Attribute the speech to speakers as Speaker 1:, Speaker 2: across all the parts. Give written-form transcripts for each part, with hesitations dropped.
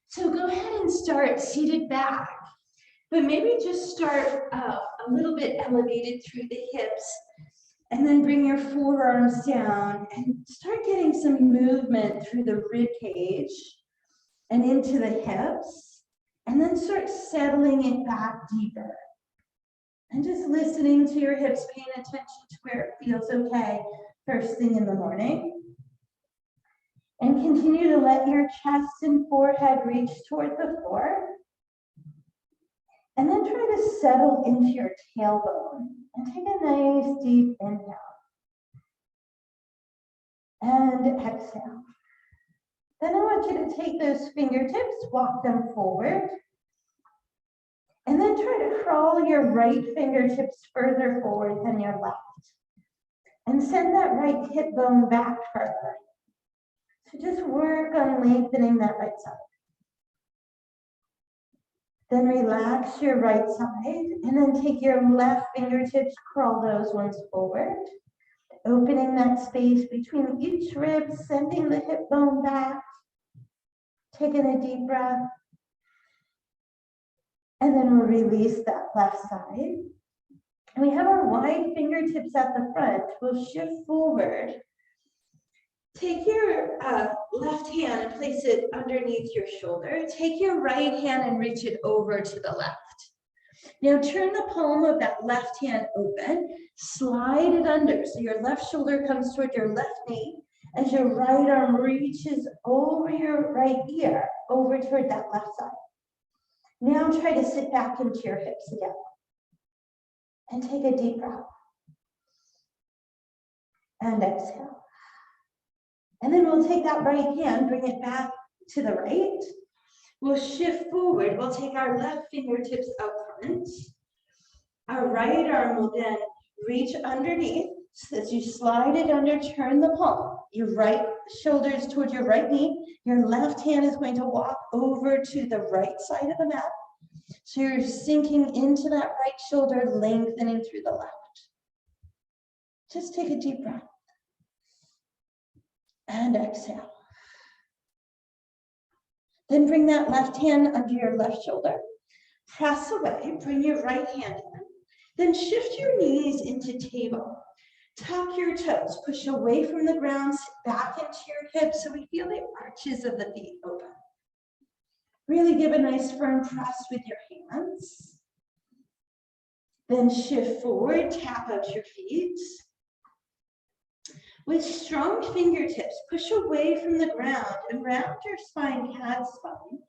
Speaker 1: So go ahead and start seated back, but maybe just start a little bit elevated through the hips, and then bring your forearms down and start getting some movement through the rib cage and into the hips, and then start settling it back deeper. And just listening to your hips, paying attention to where it feels okay first thing in the morning. And continue to let your chest and forehead reach toward the floor. And then try to settle into your tailbone and take a nice deep inhale. And exhale. Then I want you to take those fingertips, walk them forward. And then try to crawl your right fingertips further forward than your left. And send that right hip bone back further. So just work on lengthening that right side. Then relax your right side and then take your left fingertips, crawl those ones forward. Opening that space between each rib, sending the hip bone back. Taking a deep breath. And then we'll release that left side. And we have our wide fingertips at the front. We'll shift forward. Take your left hand and place it underneath your shoulder. Take your right hand and reach it over to the left. Now turn the palm of that left hand open, slide it under. So your left shoulder comes toward your left knee as your right arm reaches over your right ear, over toward that left side. Now try to sit back into your hips again. And take a deep breath. And exhale. And then we'll take that right hand, bring it back to the right. We'll shift forward. We'll take our left fingertips up front. Our right arm will then reach underneath. So as you slide it under, turn the palm. Your right shoulder is towards your right knee. Your left hand is going to walk over to the right side of the mat. So you're sinking into that right shoulder, lengthening through the left. Just take a deep breath. And exhale. Then bring that left hand under your left shoulder. Press away, bring your right hand in. Then shift your knees into table. Tuck your toes, push away from the ground, sit back into your hips so we feel the arches of the feet open. Really give a nice firm press with your hands. Then shift forward, tap out your feet. With strong fingertips, push away from the ground and round your spine, cat spine.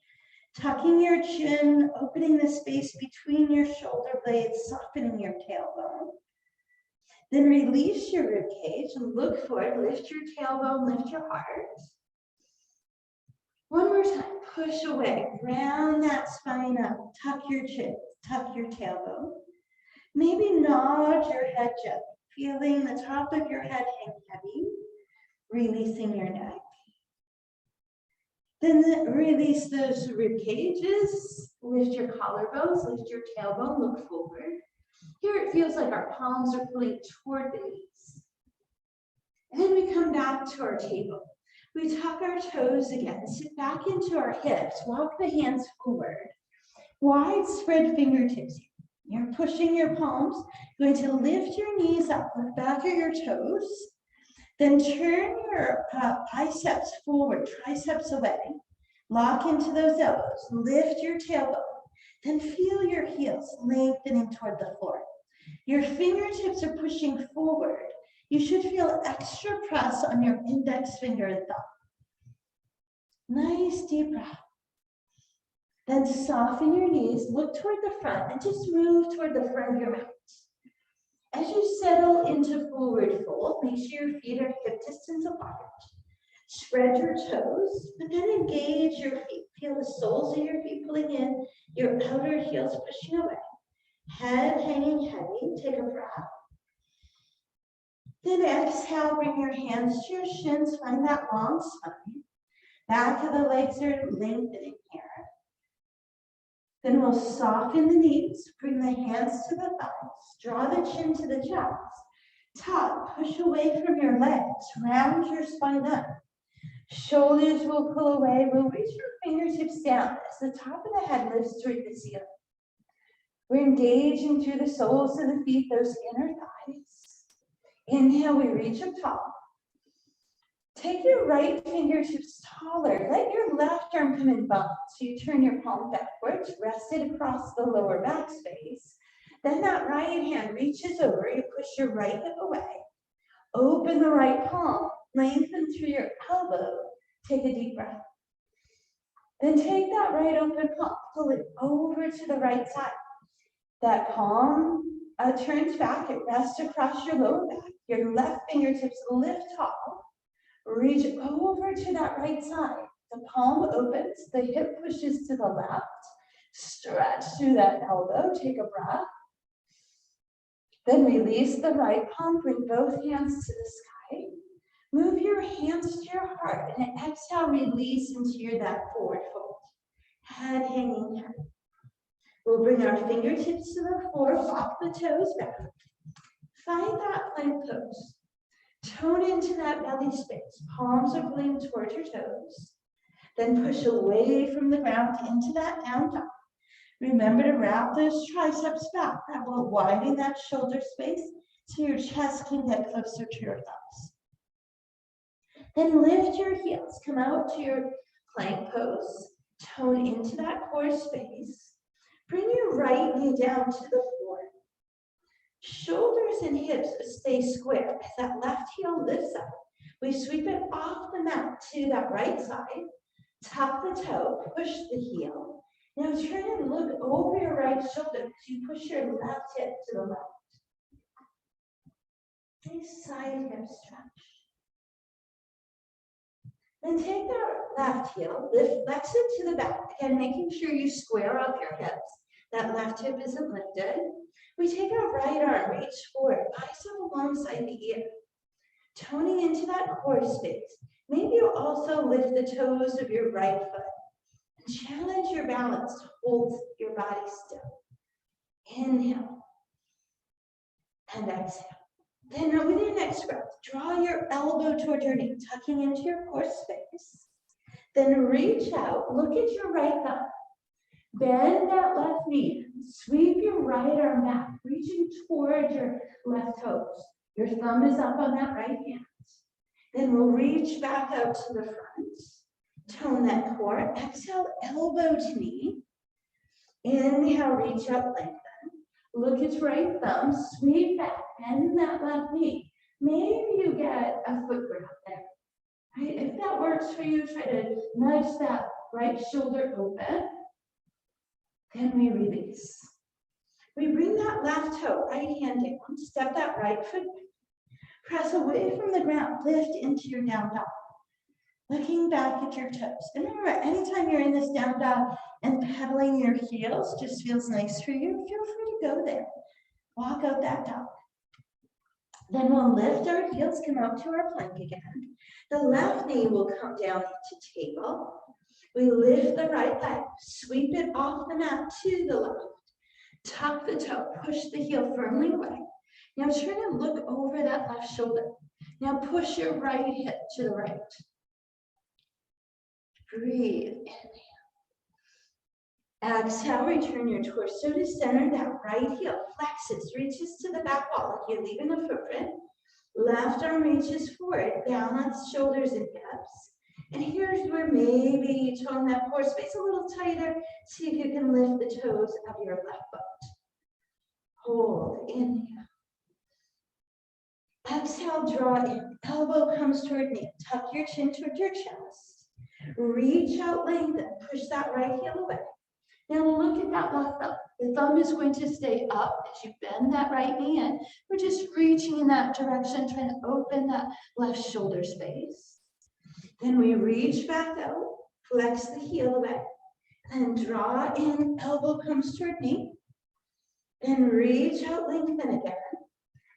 Speaker 1: Tucking your chin, opening the space between your shoulder blades, softening your tailbone. Then release your rib cage and look forward, lift your tailbone, lift your heart. One more time, push away, round that spine up, tuck your chin, tuck your tailbone. Maybe nod your head gently, feeling the top of your head hang heavy, releasing your neck. Then release those rib cages, lift your collarbones, lift your tailbone, look forward. Here it feels like our palms are pulling toward the knees. And then we come back to our table. We tuck our toes again, sit back into our hips, walk the hands forward. Wide spread fingertips. You're pushing your palms, going to lift your knees up, look back at your toes. Then turn your biceps forward, triceps away. Lock into those elbows, lift your tailbone. Then feel your heels lengthening toward the floor. Your fingertips are pushing forward. You should feel extra press on your index finger and thumb. Nice deep breath. Then soften your knees, look toward the front, and just move toward the front of your mat. As you settle into forward fold, make sure your feet are hip distance apart. Spread your toes, but then engage your feet. Feel the soles of your feet pulling in, your outer heels pushing away. Head hanging heavy, take a breath. Then exhale, bring your hands to your shins, find that long spine. Back of the legs are lengthening here. Then we'll soften the knees, bring the hands to the thighs, draw the chin to the chest. Tuck, push away from your legs, round your spine up. Shoulders will pull away, we'll reach your fingertips down as the top of the head lifts toward the ceiling. We're engaging through the soles of the feet, those inner thighs. Inhale, we reach up tall. Take your right fingertips taller. Let your left arm come in bump. So you turn your palm backwards, rest it across the lower back space. Then that right hand reaches over. You push your right hip away. Open the right palm. Lengthen through your elbow. Take a deep breath. Then take that right open palm. Pull it over to the right side. That palm turns back. It rests across your lower back. Your left fingertips lift tall. Reach over to that right side. The palm opens, the hip pushes to the left. Stretch through that elbow, take a breath. Then release the right palm, bring both hands to the sky. Move your hands to your heart and exhale, release into that forward fold. Head hanging here. We'll bring our fingertips to the floor, walk the toes back. Find that plank pose. Tone into that belly space. Palms are pulling towards your toes. Then push away from the ground into that down dog. Remember to wrap those triceps back. That will widen that shoulder space so your chest can get closer to your thumbs. Then lift your heels. Come out to your plank pose. Tone into that core space. Bring your right knee down to the floor. Shoulders and hips stay square as that left heel lifts up. We sweep it off the mat to that right side. Tuck the toe, push the heel. Now turn and look over your right shoulder as you push your left hip to the left. Nice side hip stretch. Then take that left heel, flex it to the back. Again, making sure you square up your hips. That left hip isn't lifted. We take our right arm, reach forward, bicep alongside the ear. Toning into that core space. Maybe you also lift the toes of your right foot. And challenge your balance to hold your body still. Inhale. And exhale. Then with your next breath, draw your elbow toward your knee, tucking into your core space. Then reach out, look at your right thumb. Bend that left knee, sweep your right arm back, reaching toward your left toes. Your thumb is up on that right hand. Then we'll reach back out to the front. Tone that core. Exhale, elbow to knee. Inhale, reach up, lengthen. Look at your right thumb, sweep back, bend that left knee. Maybe you get a foot grab there. Right? If that works for you, try to nudge that right shoulder open. Then we release. We bring that left toe, right hand down, step that right foot back. Press away from the ground, lift into your down dog. Looking back at your toes. And remember, anytime you're in this down dog and pedaling your heels just feels nice for you, feel free to go there. Walk out that dog. Then we'll lift our heels, come out to our plank again. The left knee will come down into table. We lift the right leg, sweep it off the mat to the left. Tuck the toe, push the heel firmly away. Now turn and look over that left shoulder. Now push your right hip to the right. Breathe, inhale. Exhale, return your torso to center. That right heel flexes, reaches to the back wall like you're leaving a footprint. Left arm reaches forward, balance shoulders and hips. And here's where maybe you tone that core space a little tighter. See if you can lift the toes of your left foot. Hold, inhale. Exhale, draw in. Elbow comes toward knee. Tuck your chin toward your chest. Reach out, lengthen. Push that right heel away. Now look at that left thumb. The thumb is going to stay up as you bend that right knee in. We're just reaching in that direction, trying to open that left shoulder space. Then we reach back out, flex the heel away, and draw in. Elbow comes toward knee. Then reach out, lengthen again.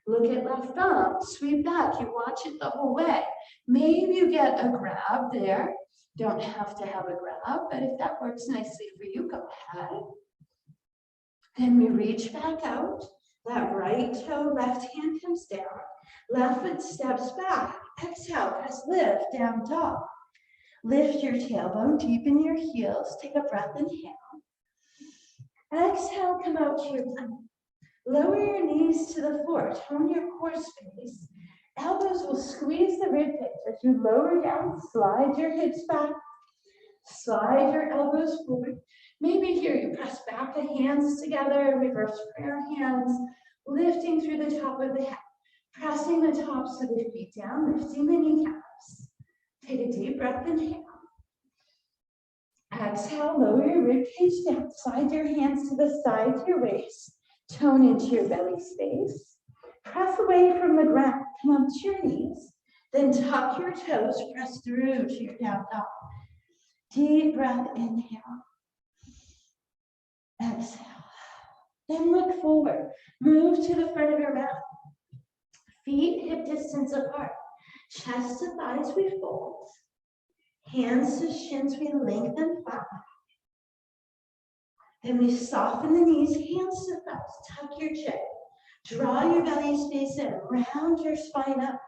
Speaker 1: Look at left thumb, sweep back. You watch it the whole way. Maybe you get a grab there. Don't have to have a grab, but if that works nicely for you, go ahead. Then we reach back out. That right toe, left hand comes down. Left foot steps back. Exhale, press lift, down dog. Lift your tailbone, deepen your heels, take a breath, inhale. Exhale, come out to your plank. Lower your knees to the floor, tone your core space. Elbows will squeeze the rib cage as you lower down, slide your hips back, slide your elbows forward. Maybe here you press back the hands together, reverse prayer hands, lifting through the top of the head, pressing the tops of the feet down, lifting the kneecaps. Take a deep breath, inhale. Exhale, lower your rib cage down, slide your hands to the side of your waist, tone into your belly space. Press away from the ground, come up to your knees, then tuck your toes, press through to your down dog. Deep breath, inhale. Exhale. Then look forward, move to the front of your mat. Feet hip distance apart, chest to thighs we fold. Hands to shins, we lengthen flat. Then we soften the knees, hands to thighs, tuck your chin. Draw your belly space in, round your spine up.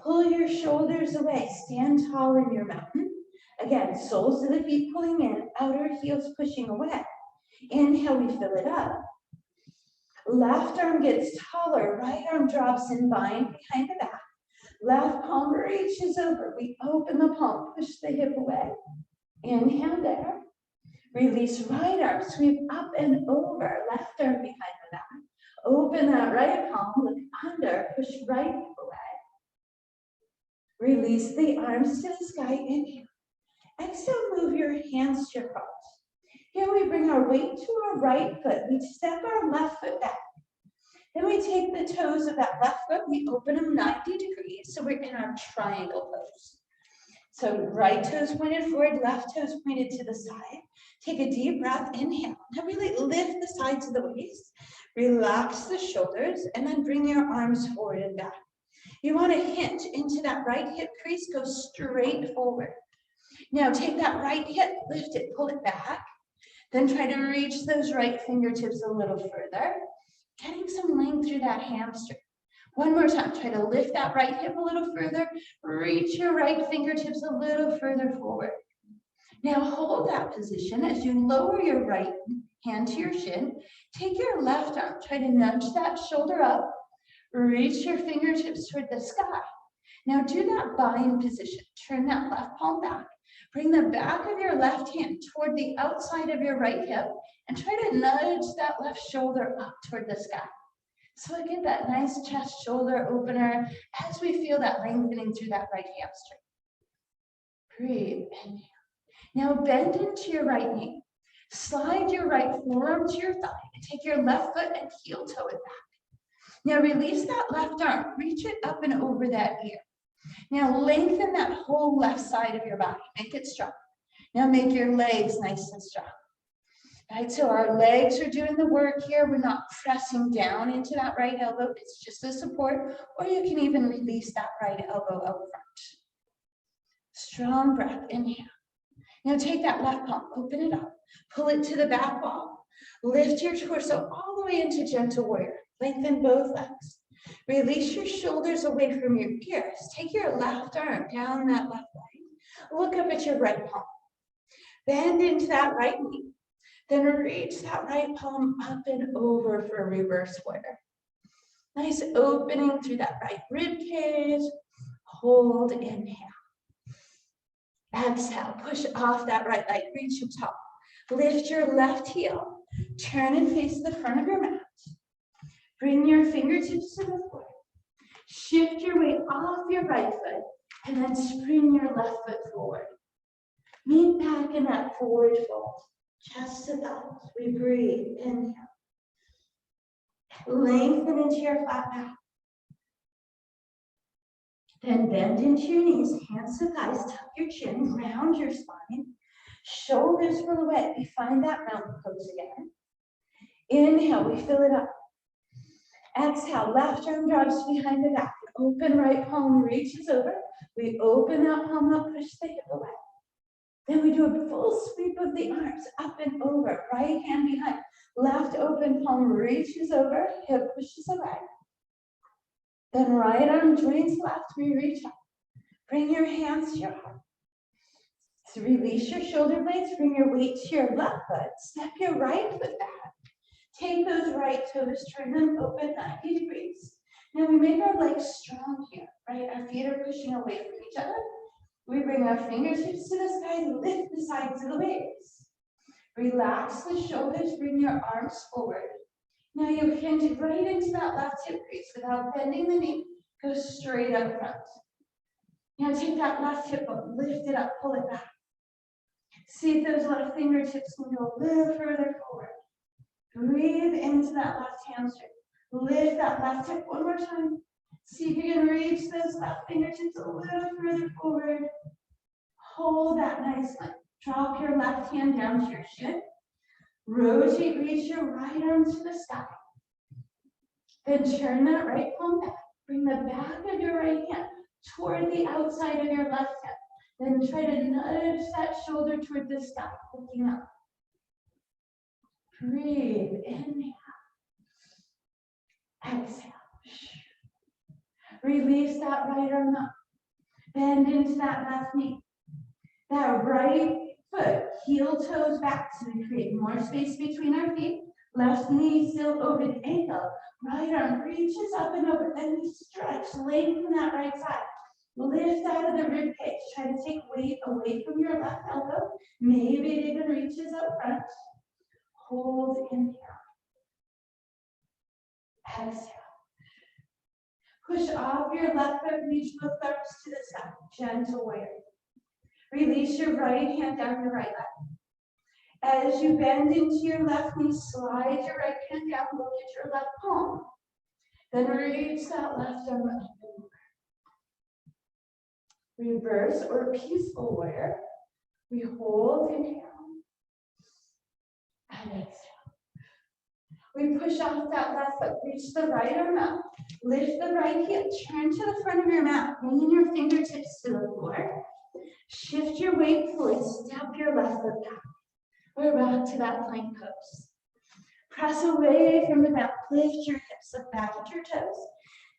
Speaker 1: Pull your shoulders away, stand tall in your mountain. Again, soles of the feet pulling in, outer heels pushing away. Inhale, we fill it up. Left arm gets taller, right arm drops in, bind behind the back. Left palm reaches over. We open the palm, push the hip away. Inhale there. Release right arm, sweep up and over. Left arm behind the back. Open that right palm, look under, push right hip away. Release the arms to the sky. Inhale. Exhale, move your hands to your heart. Here we bring our weight to our right foot. We step our left foot back. Then we take the toes of that left foot, we open them 90 degrees, so we're in our triangle pose. So right toes pointed forward, left toes pointed to the side. Take a deep breath, inhale. Now really lift the sides of the waist, relax the shoulders, and then bring your arms forward and back. You want to hinge into that right hip crease, go straight forward. Now take that right hip, lift it, pull it back. Then try to reach those right fingertips a little further. Getting some length through that hamstring. One more time, try to lift that right hip a little further, reach your right fingertips a little further forward. Now hold that position as you lower your right hand to your shin. Take your left arm, try to nudge that shoulder up, reach your fingertips toward the sky. Now do that bind position, turn that left palm back. Bring the back of your left hand toward the outside of your right hip and try to nudge that left shoulder up toward the sky. So I get that nice chest shoulder opener as we feel that lengthening through that right hamstring. Breathe, inhale. Now bend into your right knee. Slide your right forearm to your thigh and take your left foot and heel toe it back. Now release that left arm, reach it up and over that ear. Now lengthen that whole left side of your body, make it strong. Now make your legs nice and strong. Right, so our legs are doing the work here. We're not pressing down into that right elbow. It's just a support, or you can even release that right elbow out front. Strong breath, inhale. Now take that left palm, open it up, pull it to the back wall. Lift your torso all the way into gentle warrior. Lengthen both legs. Release your shoulders away from your ears. Take your left arm down that left leg. Look up at your right palm. Bend into that right knee. Then reach that right palm up and over for a reverse warrior. Nice opening through that right rib cage. Hold, inhale. Exhale, push off that right leg, reach your top. Lift your left heel. Turn and face the front of your mat. Bring your fingertips to the floor. Shift your weight off your right foot and then spring your left foot forward. Meet back in that forward fold. Chest to thighs. We breathe. Inhale. Lengthen into your flat back. Then bend into your knees, hands to thighs, tuck your chin, round your spine. Shoulders pull away. We find that mountain pose again. Inhale, we fill it up. Exhale, left arm drops behind the back. Open right palm reaches over. We open that palm up, push the hip away. Then we do a full sweep of the arms up and over, right hand behind. Left open palm reaches over, hip pushes away. Then right arm joins left, we reach up. Bring your hands to your heart. So release your shoulder blades, bring your weight to your left foot, step your right foot back. Take those right toes, turn them open 90 degrees. Now we make our legs strong here, right? Our feet are pushing away from each other. We bring our fingertips to the sky, lift the sides of the waves. Relax the shoulders, bring your arms forward. Now you hinge right into that left hip crease without bending the knee. Go straight up front. Now take that left hip up, lift it up, pull it back. See if those left fingertips can go a little further forward. Breathe into that left hamstring. Lift that left hip one more time. See if you can reach those left fingertips a little further forward. Hold that nice length. Drop your left hand down to your shin. Rotate, reach your right arm to the sky. Then turn that right palm back. Bring the back of your right hand toward the outside of your left hand. Then try to nudge that shoulder toward the sky, looking up. Breathe, inhale. Exhale. Release that right arm up. Bend into that left knee. That right foot, heel toes back, so we create more space between our feet. Left knee still over the ankle. Right arm reaches up and over. Then we stretch, lengthen that right side. Lift out of the rib cage. Try to take weight away from your left elbow. Maybe it even reaches up front. Hold, inhale. Exhale. Push off your left foot, reach both arms to the side. Gentle warrior. Release your right hand down your right leg. As you bend into your left knee, slide your right hand down, look at your left palm. Then reach that left arm up and over. Reverse or peaceful warrior. We hold, inhale, and exhale. We push off that left foot, reach the right arm up, lift the right heel, turn to the front of your mat, bringing your fingertips to the floor. Shift your weight forward, step your left foot back. We're back to that plank pose. Press away from the mat, lift your hips, look back at your toes.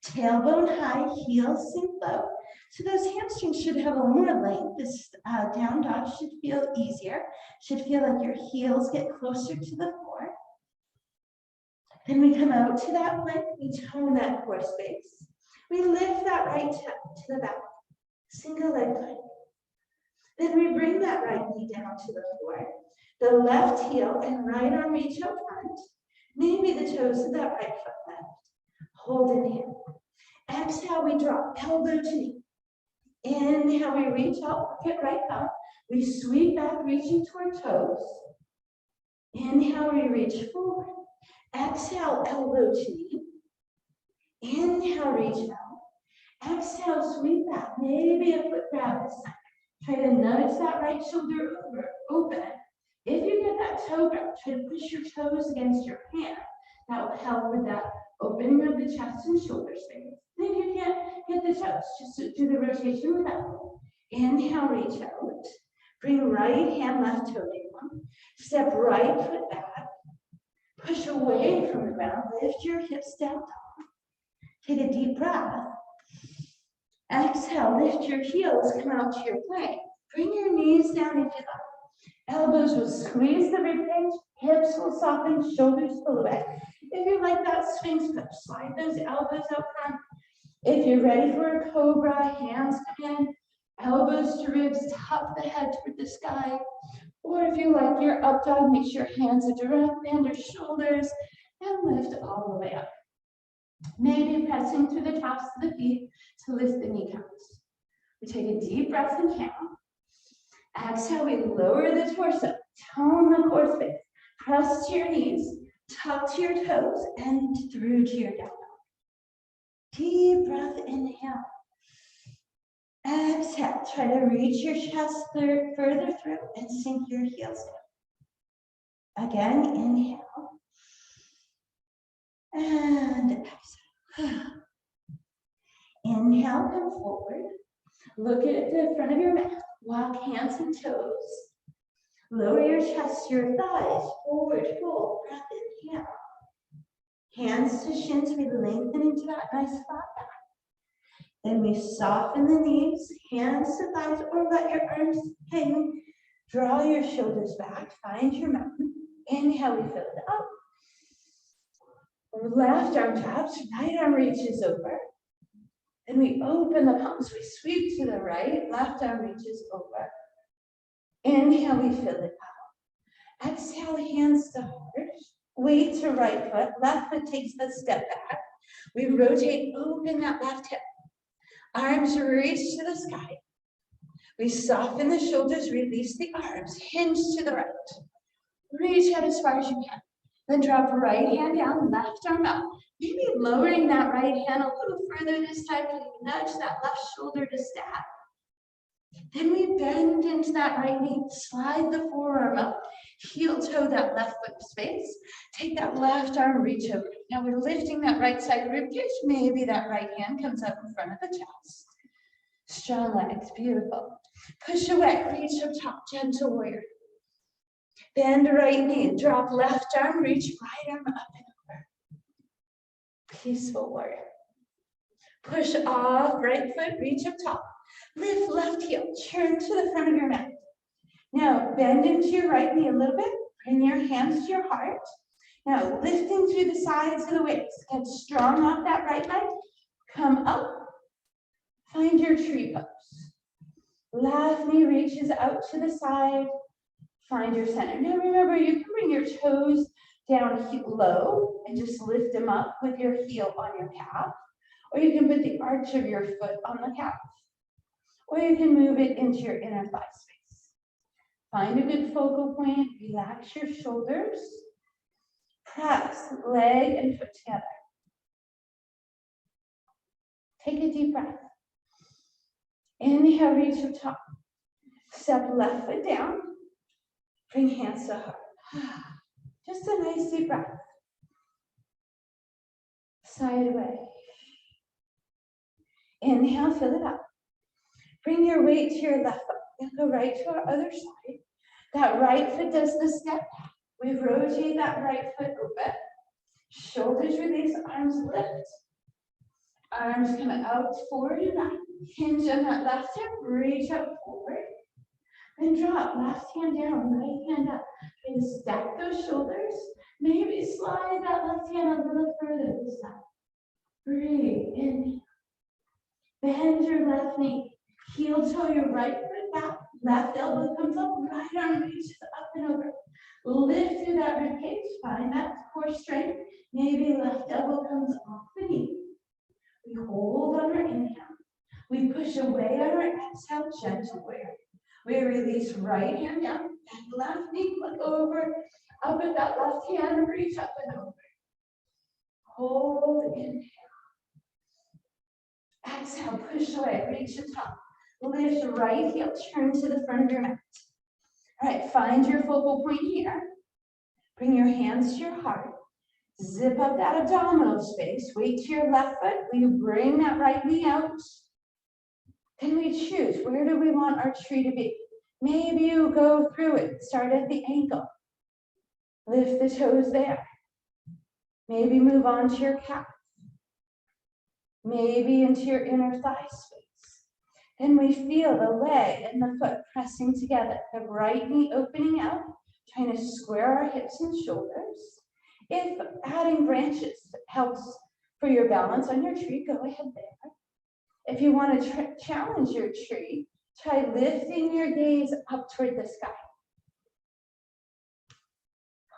Speaker 1: Tailbone high, heels sink low. So those hamstrings should have a little more length. This down dog should feel easier. Should feel like your heels get closer to the floor. Then we come out to that plank, we tone that core space. We lift that right toe to the back, single leg plank. Then we bring that right knee down to the floor. The left heel and right arm reach out front. Maybe the toes of that right foot left. Hold inhale. Exhale, we drop elbow to knee. Inhale, we reach out, look at right thumb. We sweep back, reaching toward toes. Inhale, we reach forward. Exhale, elbow to knee. Inhale, reach out. Exhale, sweep back. Maybe a foot grab this time. Try to nudge that right shoulder over, open. If you get that toe grab, try to push your toes against your hand. That will help with that opening of the chest and shoulder space. And if you can't hit the toes, just do the rotation with that one. Inhale, reach out. Bring right hand, left toe down. Step right foot back. Push away from the ground. Lift your hips down. Take a deep breath. Exhale, lift your heels, come out to your plank. Bring your knees down if you like. Elbows will squeeze the ribcage, hips will soften, shoulders pull away. If you like that Sphinx pose, slide those elbows out front. If you're ready for a cobra, hands come in, elbows to ribs, top the head toward the sky. Or if you like your up dog, make sure your hands are directly under shoulders and lift all the way up. Maybe pressing through the tops of the feet to lift the kneecaps. We take a deep breath and count. Exhale, we lower the torso, tone the core space. Press to your knees, tuck to your toes, and through to your down dog. Deep breath, inhale. Exhale, try to reach your chest further through and sink your heels down. Again, inhale. And exhale. Inhale, come forward. Look at the front of your mat. Walk hands and toes. Lower your chest, your thighs. Forward, fold. Breath, inhale. Hands to shins. We lengthen into that nice flat back. Then we soften the knees, hands to thighs, or let your arms hang Draw your shoulders back, find your mountain. Inhale, we fill it up. Left arm taps, right arm reaches over. Then we open the palms, we sweep to the right, left arm reaches over. Inhale, we fill it out. Exhale, hands to heart. Weight to right foot, left foot takes a step back. We rotate, open that left hip. Arms reach to the sky. We soften the shoulders, release the arms, hinge to the right. Reach out as far as you can. Then drop right hand down, left arm up. Maybe lowering that right hand a little further this time to nudge that left shoulder to stab. Then we bend into that right knee, slide the forearm up, heel toe that left foot space. Take that left arm, reach over. Now we're lifting that right side rib cage. Maybe that right hand comes up in front of the chest. Strong legs, beautiful. Push away, reach up top, gentle warrior. Bend right knee, drop left arm, reach right arm up and over. Peaceful warrior. Push off right foot, reach up top. Lift left heel, turn to the front of your mat. Now bend into your right knee a little bit, bring your hands to your heart. Now lifting through the sides of the waist, get strong off that right leg. Come up, find your tree pose. Left knee reaches out to the side, find your center. Now remember, you can bring your toes down low and just lift them up with your heel on your calf, or you can put the arch of your foot on the calf, or you can move it into your inner thigh space. Find a good focal point, relax your shoulders, press leg and foot together. Take a deep breath. Inhale, reach up top. Step left foot down. Bring hands to heart. Just a nice deep breath. Side away. Inhale, fill it up. Bring your weight to your left foot. And go right to our other side. That right foot does the step back. We rotate that right foot open. Shoulders release, arms lift. Arms come out forward and back. Hinge on that left hip, reach up forward. Then drop, left hand down, right hand up. And stack those shoulders. Maybe slide that left hand a little further this time. Breathe, inhale. Bend your left knee. Heel toe your right foot back. Left elbow comes up, right arm reaches up and over. Lift through that rib cage, find that core strength. Maybe left elbow comes off the knee. We hold on our inhale. We push away on our exhale, gentle warrior. We release right hand down and left knee, look over, up at that left hand, reach up and over. Hold, inhale. Exhale, push away, reach the top. Lift right heel, turn to the front of your mat. All right, find your focal point here. Bring your hands to your heart. Zip up that abdominal space. Weight to your left foot. We bring that right knee out. Then we choose, where do we want our tree to be? Maybe you go through it. Start at the ankle. Lift the toes there. Maybe move on to your calf. Maybe into your inner thigh space. Then we feel the leg and the foot pressing together. The right knee opening out, trying to square our hips and shoulders. If adding branches helps for your balance on your tree, go ahead there. If you want to challenge your tree, try lifting your gaze up toward the sky.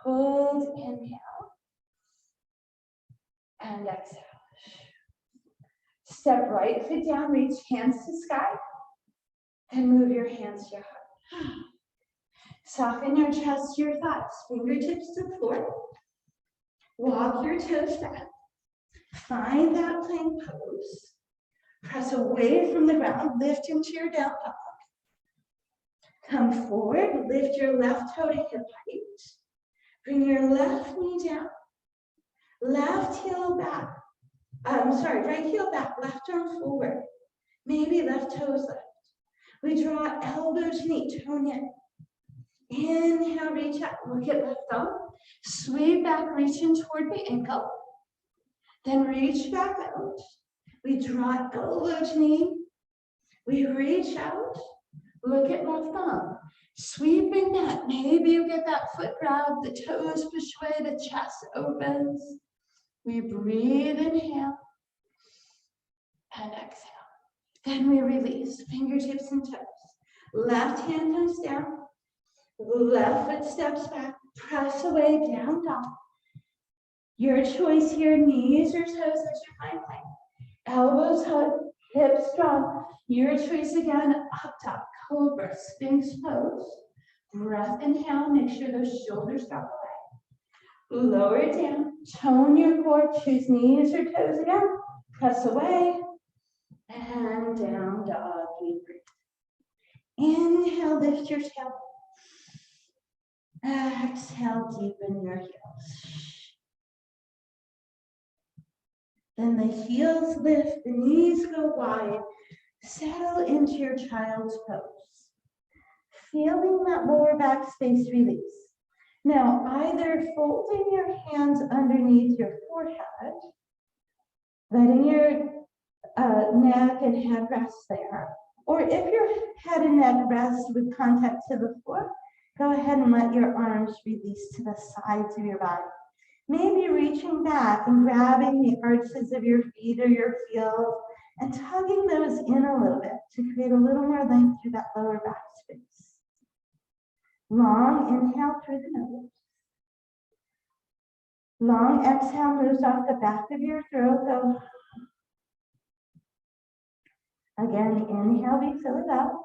Speaker 1: Hold, inhale, and exhale. Step right foot down, reach hands to sky, and move your hands to your heart. Soften your chest to your thighs, fingertips to the floor. Walk your toes back. Find that plank pose. Press away from the ground, lift into your down dog. Come forward, lift your left toe to hip height. Bring your left knee down. Left heel back. Right heel back, left arm forward. Maybe left toes left. We draw elbow to knee, tone in. Inhale, reach up, look at left thumb. Sweep back, reaching toward the ankle. Then reach back out. We draw elbow to knee. We reach out, look at left thumb. Sweep Keeping that, maybe you get that foot grab, the toes push away, the chest opens. We breathe, inhale, and exhale. Then we release, fingertips and toes. Left hand comes down, left foot steps back, press away, down dog. Your choice here, knees or toes as you find light. Elbows hug, hips strong. Your choice again, up top, cobra, sphinx pose. Breath inhale, make sure those shoulders drop away. Lower it down, tone your core, choose knees or toes again. Press away, and down dog, deep breath. Inhale, lift your tail. Exhale, deepen your heels. Then the heels lift, the knees go wide. Settle into your child's pose. Feeling that lower back space release. Now, either folding your hands underneath your forehead, letting your neck and head rest there, or if your head and neck rest with contact to the floor, go ahead and let your arms release to the sides of your body. Maybe reaching back and grabbing the arches of your feet or your heels and tugging those in a little bit to create a little more length through that lower back space. Long inhale through the nose. Long exhale moves off the back of your throat. Go. Again, inhale, we fill it up.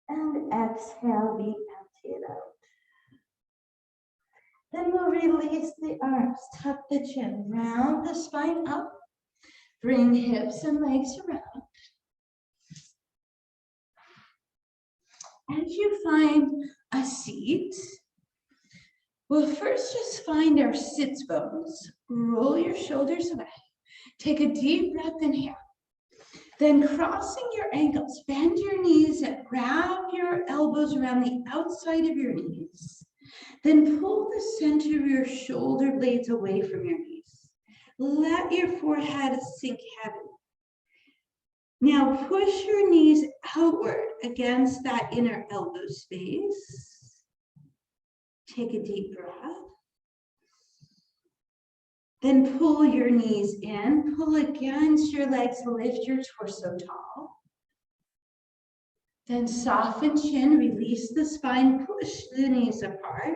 Speaker 1: And exhale, we empty it out. Then we'll release the arms, tuck the chin, round the spine up, bring hips and legs around. As you find a seat, we'll first just find our sits bones. Roll your shoulders away. Take a deep breath, inhale. Then crossing your ankles, bend your knees and grab your elbows around the outside of your knees. Then pull the center of your shoulder blades away from your knees. Let your forehead sink heavy. Now push your knees outward against that inner elbow space. Take a deep breath. Then pull your knees in, pull against your legs, lift your torso tall. Then soften chin, release the spine, push the knees apart.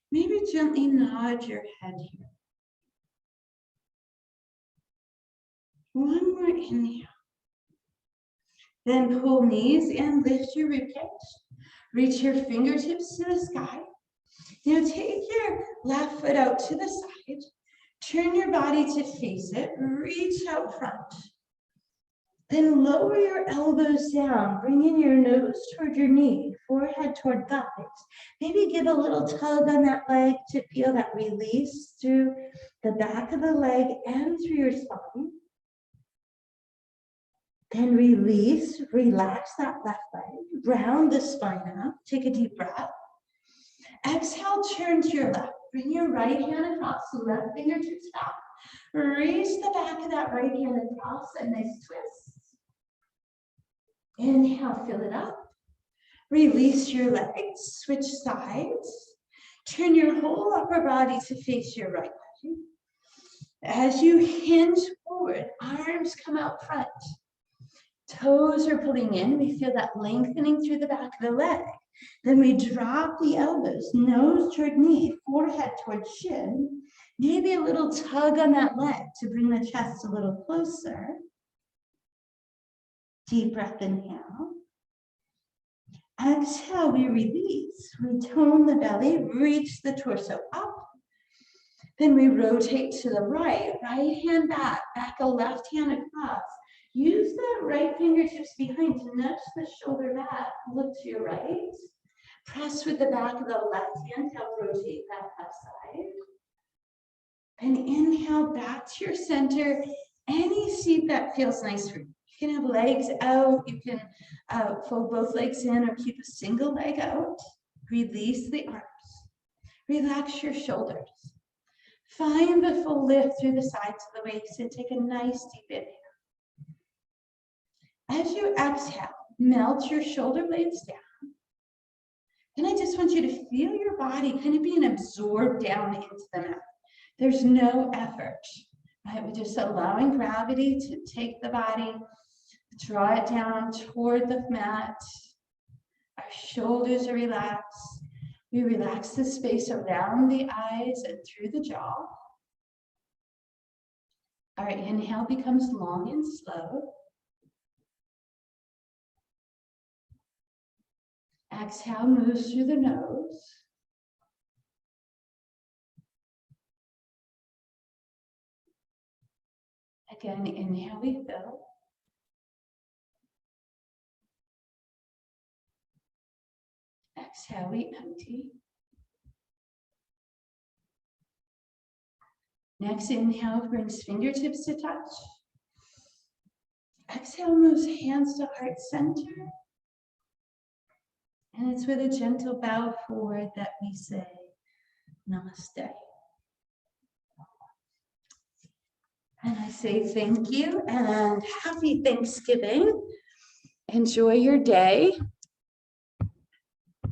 Speaker 1: Maybe gently nod your head here. One more inhale. Then pull knees in, lift your ribcage. Reach your fingertips to the sky. Now take your left foot out to the side. Turn your body to face it. Reach out front. Then lower your elbows down, bringing your nose toward your knee, forehead toward thighs. Maybe give a little tug on that leg to feel that release through the back of the leg and through your spine. Then release, relax that left leg, round the spine up, take a deep breath. Exhale, turn to your left. Bring your right hand across, the left fingertips back. Reach the back of that right hand across, a nice twist. Inhale, fill it up. Release your legs, switch sides. Turn your whole upper body to face your right leg. As you hinge forward, arms come out front. Toes are pulling in. We feel that lengthening through the back of the leg. Then we drop the elbows, nose toward knee, forehead toward shin. Maybe a little tug on that leg to bring the chest a little closer. Deep breath, inhale. Exhale, we release. We tone the belly, reach the torso up. Then we rotate to the right, right hand back, back a left hand across. Use the right fingertips behind to nudge the shoulder back. Look to your right. Press with the back of the left hand to help rotate that left side. And inhale back to your center. Any seat that feels nice for you. You can have legs out. You can fold both legs in or keep a single leg out. Release the arms. Relax your shoulders. Find the full lift through the sides of the waist and take a nice deep inhale. As you exhale,
Speaker 2: Melt your shoulder blades down. And I just want you to feel your body kind of being absorbed down into the mat. There's no effort, right? We're just allowing gravity to take the body, draw it down toward the mat. Our shoulders are relaxed. We relax the space around the eyes and through the jaw. Our inhale becomes long and slow. Exhale moves through the nose. Again, inhale, we fill. Exhale, we empty. Next inhale brings fingertips to touch. Exhale moves hands to heart center. And it's with a gentle bow forward that we say namaste. And I say thank you and happy Thanksgiving. Enjoy your day.